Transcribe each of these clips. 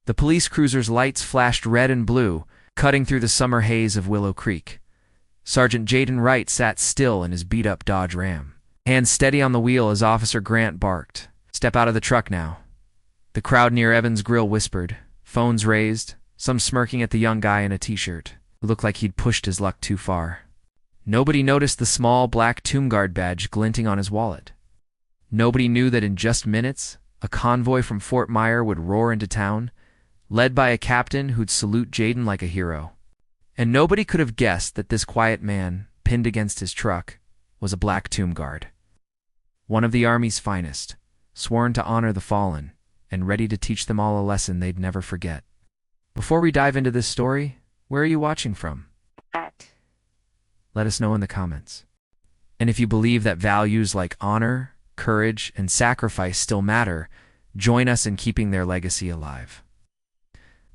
The police cruiser's lights flashed red and blue, cutting through the summer haze of Willow Creek. Sergeant Jaden Wright sat still in his beat-up Dodge Ram, hands steady on the wheel as Officer Grant barked, "Step out of the truck now." The crowd near Evans' grill whispered, phones raised, some smirking at the young guy in a t-shirt, who looked like he'd pushed his luck too far. Nobody noticed the small black Tomb Guard badge glinting on his wallet. Nobody knew that in just minutes, a convoy from Fort Myer would roar into town, led by a captain who'd salute Jaden like a hero. And nobody could have guessed that this quiet man, pinned against his truck, was a black Tomb Guard. One of the Army's finest, sworn to honor the fallen, and ready to teach them all a lesson they'd never forget. Before we dive into this story, where are you watching from? Let us know in the comments. And if you believe that values like honor, courage, and sacrifice still matter, join us in keeping their legacy alive.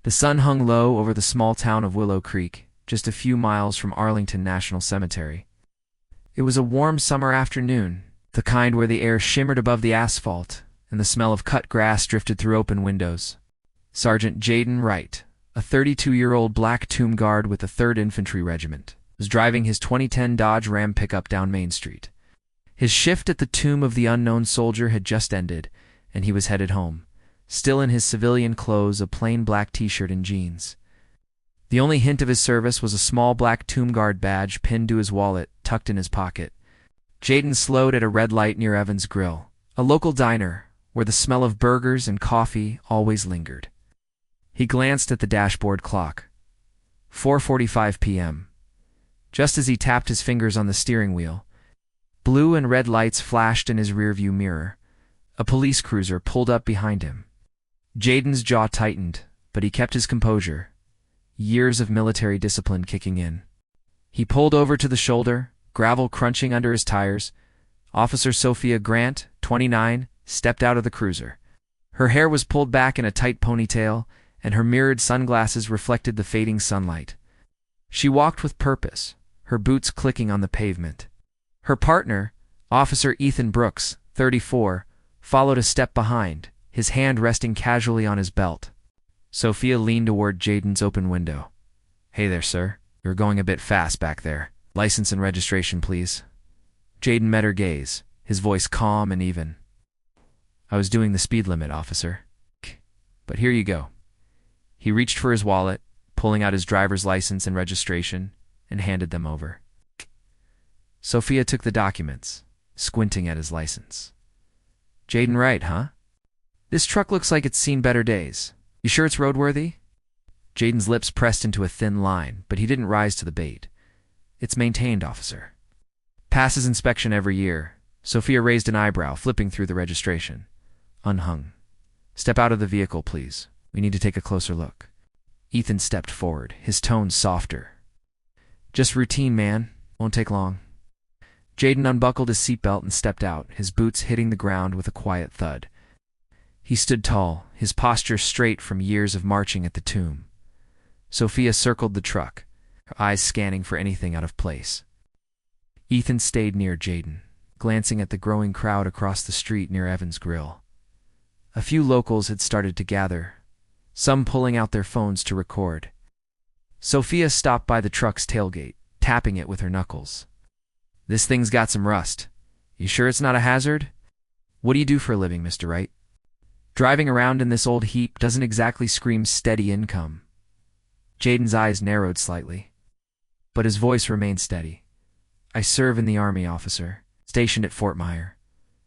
The sun hung low over the small town of Willow Creek, just a few miles from Arlington National Cemetery. It was a warm summer afternoon, the kind where the air shimmered above the asphalt and the smell of cut grass drifted through open windows. Sergeant Jaden Wright, a 32-year-old black Tomb Guard with the 3rd Infantry Regiment, was driving his 2010 Dodge Ram pickup down Main Street. His shift at the Tomb of the Unknown Soldier had just ended, and he was headed home, still in his civilian clothes, a plain black t-shirt and jeans. The only hint of his service was a small black Tomb Guard badge pinned to his wallet, tucked in his pocket. Jaden slowed at a red light near Evans' Grill, a local diner where the smell of burgers and coffee always lingered. He glanced at the dashboard clock. 4:45 p.m. Just as he tapped his fingers on the steering wheel, blue and red lights flashed in his rearview mirror. A police cruiser pulled up behind him. Jaden's jaw tightened, but he kept his composure, years of military discipline kicking in. He pulled over to the shoulder, gravel crunching under his tires. Officer Sophia Grant, 29, stepped out of the cruiser. Her hair was pulled back in a tight ponytail, and her mirrored sunglasses reflected the fading sunlight. She walked with purpose, her boots clicking on the pavement. Her partner, Officer Ethan Brooks, 34, followed a step behind, his hand resting casually on his belt. Sophia leaned toward Jaden's open window. "Hey there, sir. You're going a bit fast back there. License and registration, please." Jaden met her gaze, his voice calm and even. "I was doing the speed limit, officer. But here you go." He reached for his wallet, pulling out his driver's license and registration, and handed them over. Sophia took the documents, squinting at his license. "Jaden Wright, huh? This truck looks like it's seen better days. You sure it's roadworthy?" Jaden's lips pressed into a thin line, but he didn't rise to the bait. "It's maintained, officer." "Passes inspection every year." Sophia raised an eyebrow, flipping through the registration. Unhung. "Step out of the vehicle, please. We need to take a closer look." Ethan stepped forward, his tone softer. "Just routine, man. Won't take long." Jaden unbuckled his seatbelt and stepped out, his boots hitting the ground with a quiet thud. He stood tall, his posture straight from years of marching at the tomb. Sophia circled the truck, her eyes scanning for anything out of place. Ethan stayed near Jaden, glancing at the growing crowd across the street near Evans' Grill. A few locals had started to gather, some pulling out their phones to record. Sophia stopped by the truck's tailgate, tapping it with her knuckles. "This thing's got some rust. You sure it's not a hazard? What do you do for a living, Mr. Wright?" "Driving around in this old heap doesn't exactly scream steady income." Jaden's eyes narrowed slightly, but his voice remained steady. "I serve in the Army, officer, stationed at Fort Myer."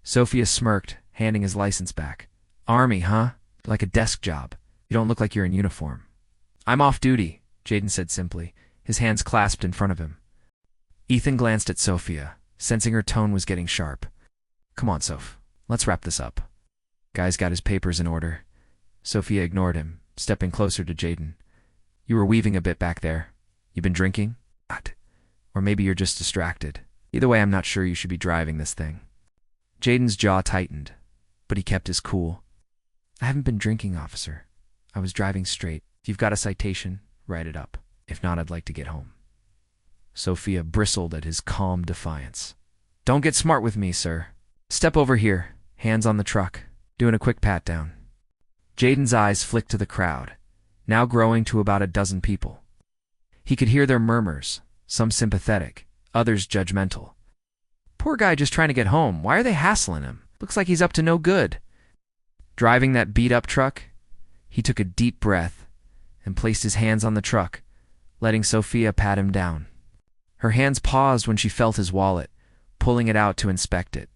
Sophia smirked, handing his license back. "Army, huh? Like a desk job. You don't look like you're in uniform." "I'm off duty," Jaden said simply, his hands clasped in front of him. Ethan glanced at Sophia, sensing her tone was getting sharp. "Come on, Soph. Let's wrap this up." Guy's got his papers in order. Sophia ignored him, stepping closer to Jaden. "You were weaving a bit back there. You been drinking?" "Not. Or maybe you're just distracted. Either way, I'm not sure you should be driving this thing." Jaden's jaw tightened, but he kept his cool. "I haven't been drinking, officer. I was driving straight. If you've got a citation, write it up. If not, I'd like to get home." Sophia bristled at his calm defiance. "Don't get smart with me, sir. Step over here, hands on the truck, doing a quick pat-down." Jaden's eyes flicked to the crowd, now growing to about a dozen people. He could hear their murmurs, some sympathetic, others judgmental. Poor guy just trying to get home. Why are they hassling him? Looks like he's up to no good. Driving that beat-up truck, he took a deep breath and placed his hands on the truck, letting Sophia pat him down. Her hands paused when she felt his wallet, pulling it out to inspect it.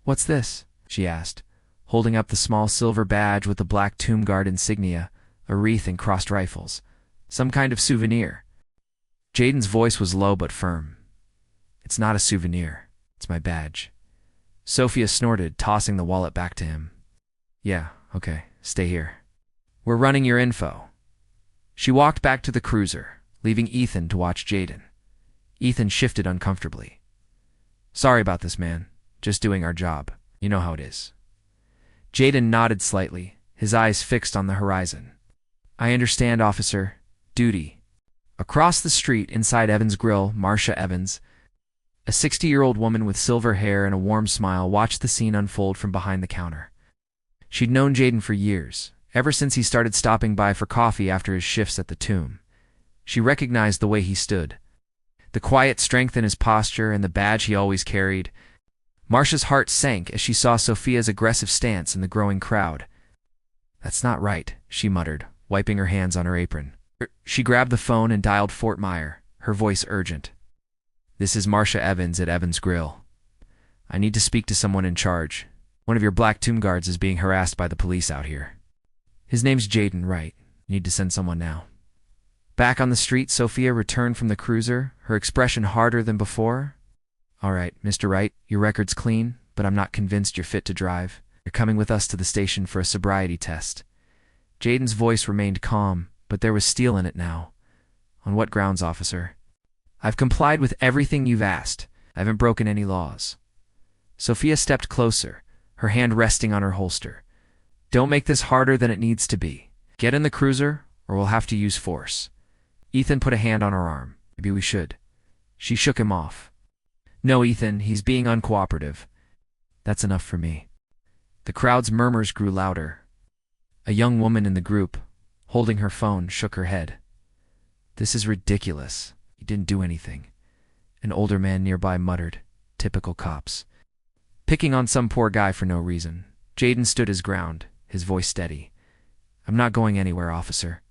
"What's this?" she asked, holding up the small silver badge with the black Tomb Guard insignia, a wreath and crossed rifles. Some kind of souvenir. Jaden's voice was low but firm. "It's not a souvenir. It's my badge." Sophia snorted, tossing the wallet back to him. "Yeah, okay, stay here. We're running your info." She walked back to the cruiser, leaving Ethan to watch Jaden. Ethan shifted uncomfortably. "Sorry about this, man. Just doing our job. You know how it is." Jaden nodded slightly, his eyes fixed on the horizon. "I understand, officer. Duty." Across the street, inside Evans' Grill, Marcia Evans, a 60-year-old woman with silver hair and a warm smile, watched the scene unfold from behind the counter. She'd known Jaden for years, ever since he started stopping by for coffee after his shifts at the tomb. She recognized the way he stood, the quiet strength in his posture and the badge he always carried. Marcia's heart sank as she saw Sophia's aggressive stance in the growing crowd. "That's not right," she muttered, wiping her hands on her apron. She grabbed the phone and dialed Fort Myer, her voice urgent. "This is Marcia Evans at Evans' Grill. I need to speak to someone in charge. One of your black tomb guards is being harassed by the police out here. His name's Jaden Wright. Need to send someone now." Back on the street, Sophia returned from the cruiser, her expression harder than before. "All right, Mr. Wright, your record's clean, but I'm not convinced you're fit to drive. You're coming with us to the station for a sobriety test." Jaden's voice remained calm, but there was steel in it now. "On what grounds, officer?" "I've complied with everything you've asked. I haven't broken any laws." Sophia stepped closer, her hand resting on her holster. "Don't make this harder than it needs to be. Get in the cruiser, or we'll have to use force." Ethan put a hand on her arm. "Maybe we should." She shook him off. "No, Ethan, he's being uncooperative." "That's enough for me." The crowd's murmurs grew louder. A young woman in the group, holding her phone, shook her head. "This is ridiculous. He didn't do anything." An older man nearby muttered, "Typical cops. Picking on some poor guy for no reason." Jaden stood his ground, his voice steady. "I'm not going anywhere, officer.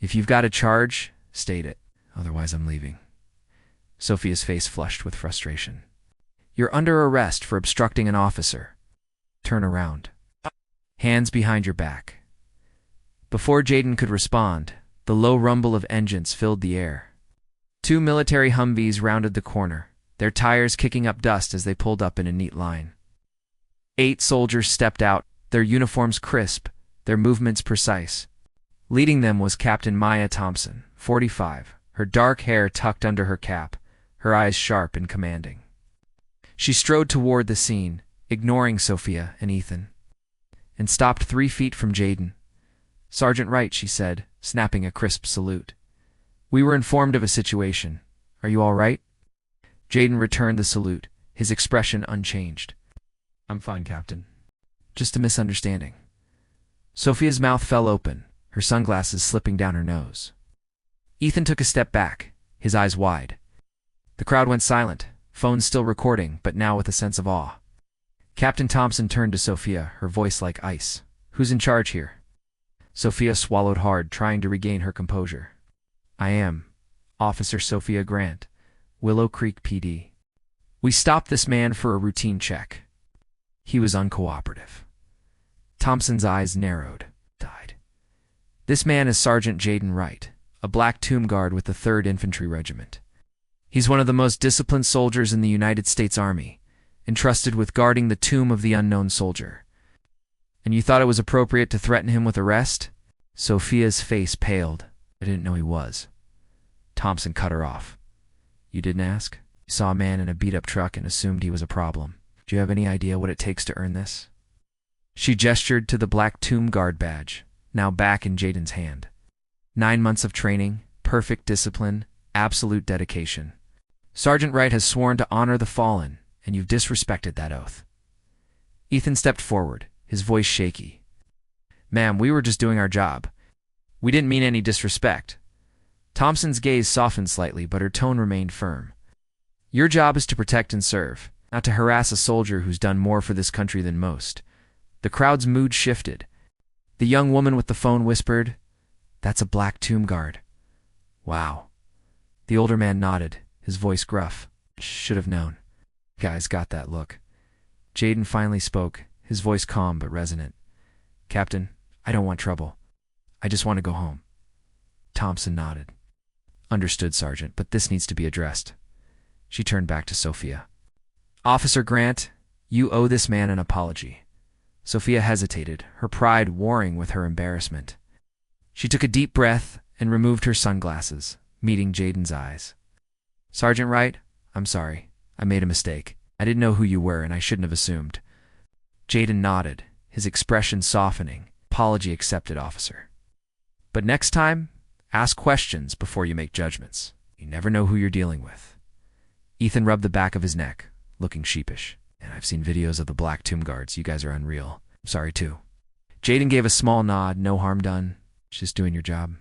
If you've got a charge, state it. Otherwise, I'm leaving." Sophia's face flushed with frustration. "You're under arrest for obstructing an officer. Turn around. Hands behind your back." Before Jaden could respond, the low rumble of engines filled the air. Two military Humvees rounded the corner, their tires kicking up dust as they pulled up in a neat line. 8 soldiers stepped out, their uniforms crisp, their movements precise. Leading them was Captain Maya Thompson, 45, her dark hair tucked under her cap, her eyes sharp and commanding. She strode toward the scene, ignoring Sophia and Ethan, and stopped 3 feet from Jaden. "Sergeant Wright," she said, snapping a crisp salute. "We were informed of a situation. Are you all right?" Jaden returned the salute, his expression unchanged. "I'm fine, Captain. Just a misunderstanding." Sophia's mouth fell open, her sunglasses slipping down her nose. Ethan took a step back, his eyes wide. The crowd went silent, phones still recording, but now with a sense of awe. Captain Thompson turned to Sophia, her voice like ice. "Who's in charge here?" Sophia swallowed hard, trying to regain her composure. "I am. Officer Sophia Grant, Willow Creek PD. We stopped this man for a routine check. He was uncooperative." Thompson's eyes narrowed. "Died. This man is Sergeant Jaden Wright, a black tomb guard with the 3rd Infantry Regiment. He's one of the most disciplined soldiers in the United States Army, entrusted with guarding the tomb of the unknown soldier. And you thought it was appropriate to threaten him with arrest?" Sophia's face paled. "I didn't know he was." Thompson cut her off. "You didn't ask? You saw a man in a beat-up truck and assumed he was a problem. Do you have any idea what it takes to earn this?" She gestured to the black tomb guard badge, now back in Jaden's hand. 9 months of training, perfect discipline, absolute dedication. Sergeant Wright has sworn to honor the fallen, and you've disrespected that oath. Ethan stepped forward, his voice shaky. "Ma'am, we were just doing our job. We didn't mean any disrespect. Thompson's gaze softened slightly, but her tone remained firm. Your job is to protect and serve, not to harass a soldier who's done more for this country than most. The crowd's mood shifted. The young woman with the phone whispered, "That's a black tomb guard." Wow. The older man nodded, his voice gruff. Should have known. Guys got that look. Jaden finally spoke, his voice calm but resonant. Captain, I don't want trouble. I just want to go home. Thompson nodded. Understood, Sergeant, but this needs to be addressed. She turned back to Sophia. Officer Grant, you owe this man an apology. Sophia hesitated, her pride warring with her embarrassment. She took a deep breath and removed her sunglasses, meeting Jaden's eyes. Sergeant Wright, I'm sorry. I made a mistake. I didn't know who you were, and I shouldn't have assumed. Jaden nodded, his expression softening. Apology accepted, officer. But next time, ask questions before you make judgments. You never know who you're dealing with. Ethan rubbed the back of his neck, looking sheepish. And I've seen videos of the black tomb guards. You guys are unreal. I'm sorry, too. Jaden gave a small nod. No harm done. Just doing your job.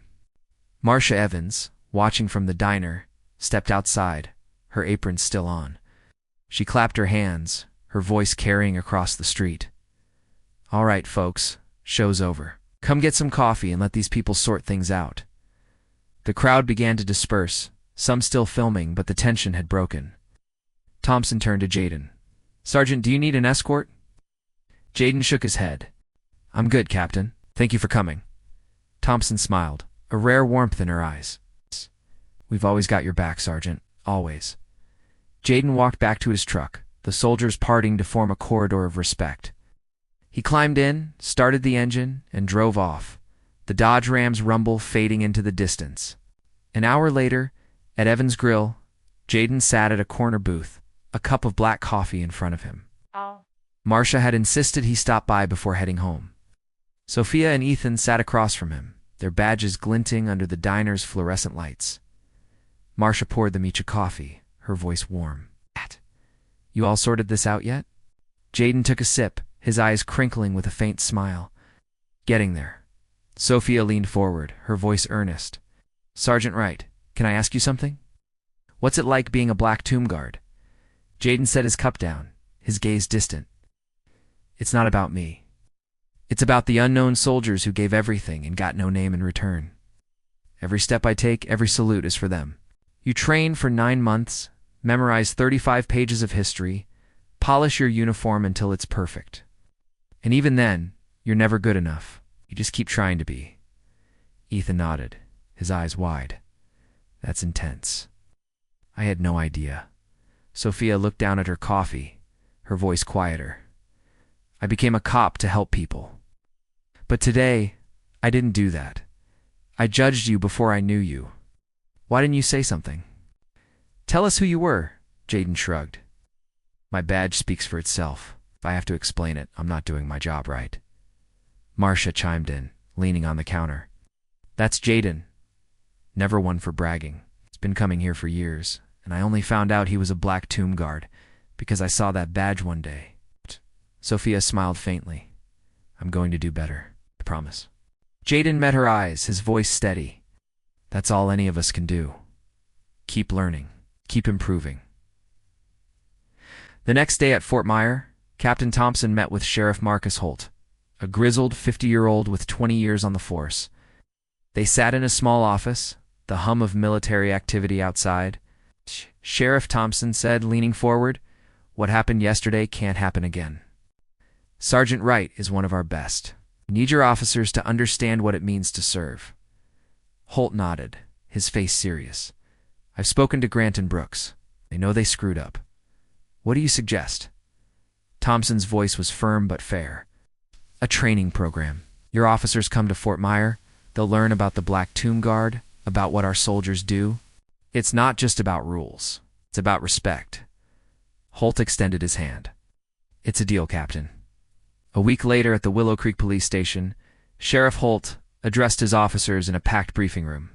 Marcia Evans, watching from the diner, stepped outside, her apron still on. She clapped her hands, her voice carrying across the street. All right, folks, show's over. Come get some coffee and let these people sort things out. The crowd began to disperse, some still filming, but the tension had broken. Thompson turned to Jaden. Sergeant, do you need an escort? Jaden shook his head. I'm good, Captain. Thank you for coming. Thompson smiled, a rare warmth in her eyes. We've always got your back, Sergeant. Always. Jaden walked back to his truck, the soldiers parting to form a corridor of respect. He climbed in, started the engine, and drove off, the Dodge Ram's rumble fading into the distance. An hour later, at Evans' Grill, Jaden sat at a corner booth, a cup of black coffee in front of him. Marcia had insisted he stop by before heading home. Sophia and Ethan sat across from him, their badges glinting under the diner's fluorescent lights. Marcia poured them each a coffee, her voice warm. You all sorted this out yet? Jaden took a sip, his eyes crinkling with a faint smile. Getting there. Sophia leaned forward, her voice earnest. Sergeant Wright, can I ask you something? What's it like being a black tomb guard? Jaden set his cup down, his gaze distant. It's not about me. It's about the unknown soldiers who gave everything and got no name in return. Every step I take, every salute is for them. You train for 9 months, memorize 35 pages of history, polish your uniform until it's perfect. And even then, you're never good enough. You just keep trying to be. Ethan nodded, his eyes wide. That's intense. I had no idea. Sophia looked down at her coffee, her voice quieter. I became a cop to help people. But today, I didn't do that. I judged you before I knew you. Why didn't you say something? Tell us who you were, Jaden shrugged. My badge speaks for itself. If I have to explain it, I'm not doing my job right. Marcia chimed in, leaning on the counter. That's Jaden. Never one for bragging. He's been coming here for years, and I only found out he was a black tomb guard because I saw that badge one day. Sophia smiled faintly. I'm going to do better, I promise. Jaden met her eyes, his voice steady. That's all any of us can do. Keep learning. Keep improving. The next day at Fort Myer, Captain Thompson met with Sheriff Marcus Holt, a grizzled 50-year-old with 20 years on the force. They sat in a small office, the hum of military activity outside. Sheriff Thompson said, leaning forward, "What happened yesterday can't happen again. Sergeant Wright is one of our best. We need your officers to understand what it means to serve." Holt nodded, his face serious. I've spoken to Grant and Brooks. They know they screwed up. What do you suggest? Thompson's voice was firm but fair. A training program. Your officers come to Fort Myer. They'll learn about the Black Tomb Guard, about what our soldiers do. It's not just about rules. It's about respect. Holt extended his hand. It's a deal, Captain. A week later at the Willow Creek police station, Sheriff Holt addressed his officers in a packed briefing room.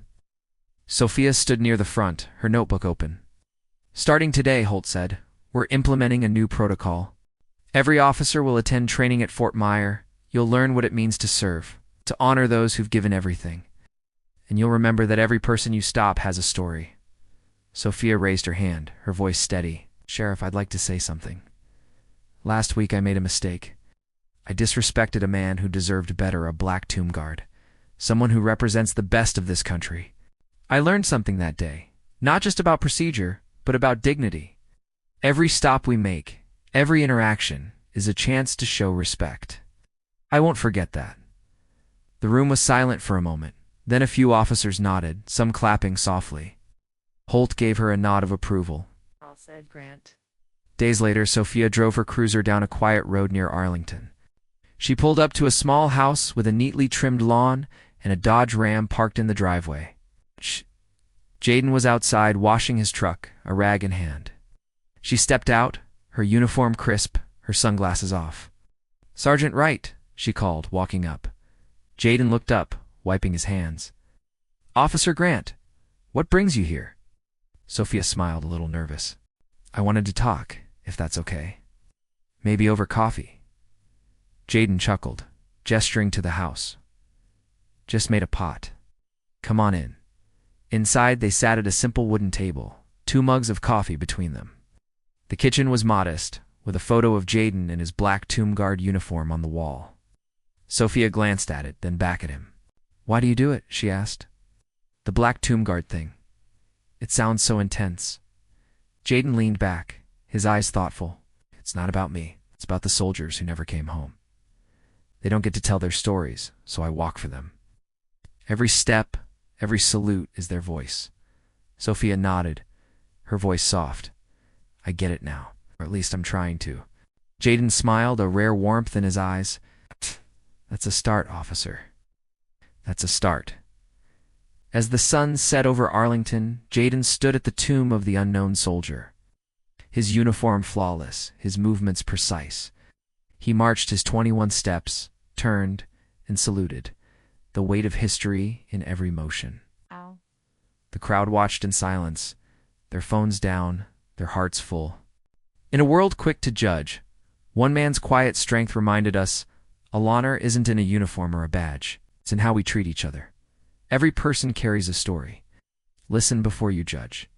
Sophia stood near the front, her notebook open. Starting today, Holt said, we're implementing a new protocol. Every officer will attend training at Fort Myer. You'll learn what it means to serve, to honor those who've given everything. and you'll remember that every person you stop has a story. Sophia raised her hand, her voice steady. Sheriff, I'd like to say something. Last week I made a mistake. I disrespected a man who deserved better, a black tomb guard. Someone who represents the best of this country. I learned something that day. Not just about procedure, but about dignity. Every stop we make, every interaction, is a chance to show respect. I won't forget that. The room was silent for a moment. Then a few officers nodded, some clapping softly. Holt gave her a nod of approval. All said, Grant. Days later, Sophia drove her cruiser down a quiet road near Arlington. She pulled up to a small house with a neatly trimmed lawn and a Dodge Ram parked in the driveway. Jaden was outside washing his truck, a rag in hand. She stepped out, her uniform crisp, her sunglasses off. Sergeant Wright, she called, walking up. Jaden looked up, wiping his hands. Officer Grant, what brings you here? Sophia smiled, a little nervous. I wanted to talk, if that's okay. Maybe over coffee. Jaden chuckled, gesturing to the house. Just made a pot. Come on in. Inside, they sat at a simple wooden table, 2 mugs of coffee between them. The kitchen was modest, with a photo of Jaden in his black tomb guard uniform on the wall. Sophia glanced at it, then back at him. Why do you do it? She asked. The black tomb guard thing. It sounds so intense. Jaden leaned back, his eyes thoughtful. It's not about me. It's about the soldiers who never came home. They don't get to tell their stories, so I walk for them. Every step, every salute is their voice. Sophia nodded, her voice soft. I get it now, or at least I'm trying to. Jaden smiled, a rare warmth in his eyes. That's a start, officer. That's a start. As the sun set over Arlington, Jaden stood at the tomb of the unknown soldier. His uniform flawless, his movements precise. He marched his 21 steps, turned, and saluted, the weight of history in every motion. Ow. The crowd watched in silence, their phones down, their hearts full. In a world quick to judge, one man's quiet strength reminded us, honor isn't in a uniform or a badge. It's in how we treat each other. Every person carries a story. Listen before you judge.